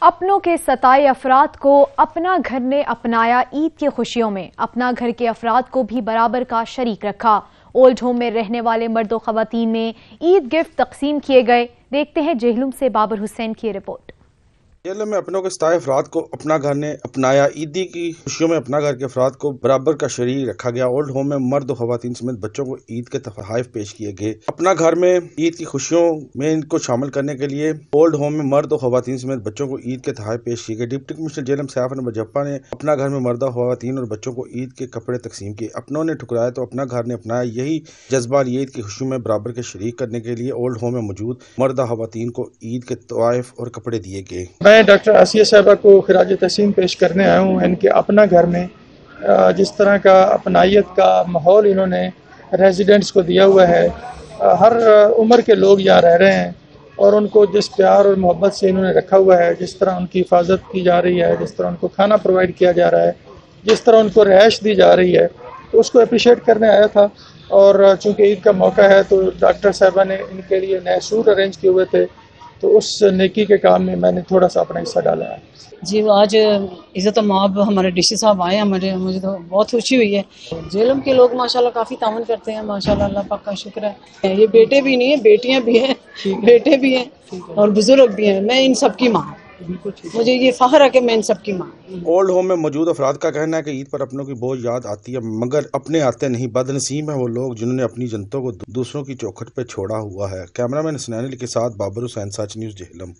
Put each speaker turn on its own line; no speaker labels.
अपनों के सताए अफराद को अपना घर ने अपनाया। ईद की खुशियों में अपना घर के अफराद को भी बराबर का शरीक रखा। ओल्ड होम में रहने वाले मर्द व खवातीन में ईद गिफ्ट तकसीम किए गए। देखते हैं जेहलम से बाबर हुसैन की रिपोर्ट।
जेहलम में अपनों के सताए अफराद को अपना घर ने अपनाया। ईदी की खुशियों में अपना घर के अफराद को बराबर का शरीक रखा गया। ओल्ड होम में मर्द और खवातीन समेत बच्चों को ईद के तोहफे पेश किए गए। अपना घर में ईद की खुशियों में इनको शामिल करने के लिए ओल्ड होम में मर्द और खवातीन समेत बच्चों को ईद के तोहफे पेश किए गए। डिप्टी कमिश्नर जेहलम सैफ अहमद जप्पा ने अपना घर में मर्द खवातीन और बच्चों को ईद के कपड़े तकसीम किए। अपनों ने ठुकराया तो अपना घर ने अपनाया। यही जज्बा ईद की खुशियों में बराबर के शरीक करने के लिए ओल्ड होम में मौजूद मर्द खवातीन को ईद के तोहफे और कपड़े दिए गए।
मैं डॉक्टर आसिया साहबा को खिराज तहसीन पेश करने आया हूँ। इनके अपना घर में जिस तरह का अपनायत का माहौल इन्होंने रेजिडेंट्स को दिया हुआ है, हर उम्र के लोग यहाँ रह रहे हैं और उनको जिस प्यार और मोहब्बत से इन्होंने रखा हुआ है, जिस तरह उनकी हिफाजत की जा रही है, जिस तरह उनको खाना प्रोवाइड किया जा रहा है, जिस तरह उनको रिहाइश दी जा रही है, तो उसको अप्रिशिएट करने आया था। और चूँकि ईद का मौका है तो डॉक्टर साहबा ने इनके लिए नए सूट अरेंज किए हुए थे, तो उस नेकी के काम में मैंने थोड़ा सा अपना हिस्सा डाला है।
जी, आज इज़्ज़त माब हमारे डीसी साहब आए हैं, मुझे तो बहुत खुशी हुई है। जेहलम के लोग माशाल्लाह काफ़ी तावन करते हैं, माशाल्लाह, अल्लाह पाक का शुक्र है। ये बेटे भी नहीं है, बेटियां भी हैं, बेटे भी हैं और बुजुर्ग भी हैं। मैं इन सब की माँ, मुझे ये फख्र है कि मैं इन सब की माँ।
ओल्ड होम में मौजूद अफराद का कहना है कि ईद पर अपनों की बहुत याद आती है, मगर अपने आते नहीं। बदनसीब है वो लोग जिन्होंने अपनी जनतों को दूसरों की चौखट पर छोड़ा हुआ है। कैमरामैन हसनैन अली के साथ बाबर हुसैन, सच न्यूज़, जेहलम।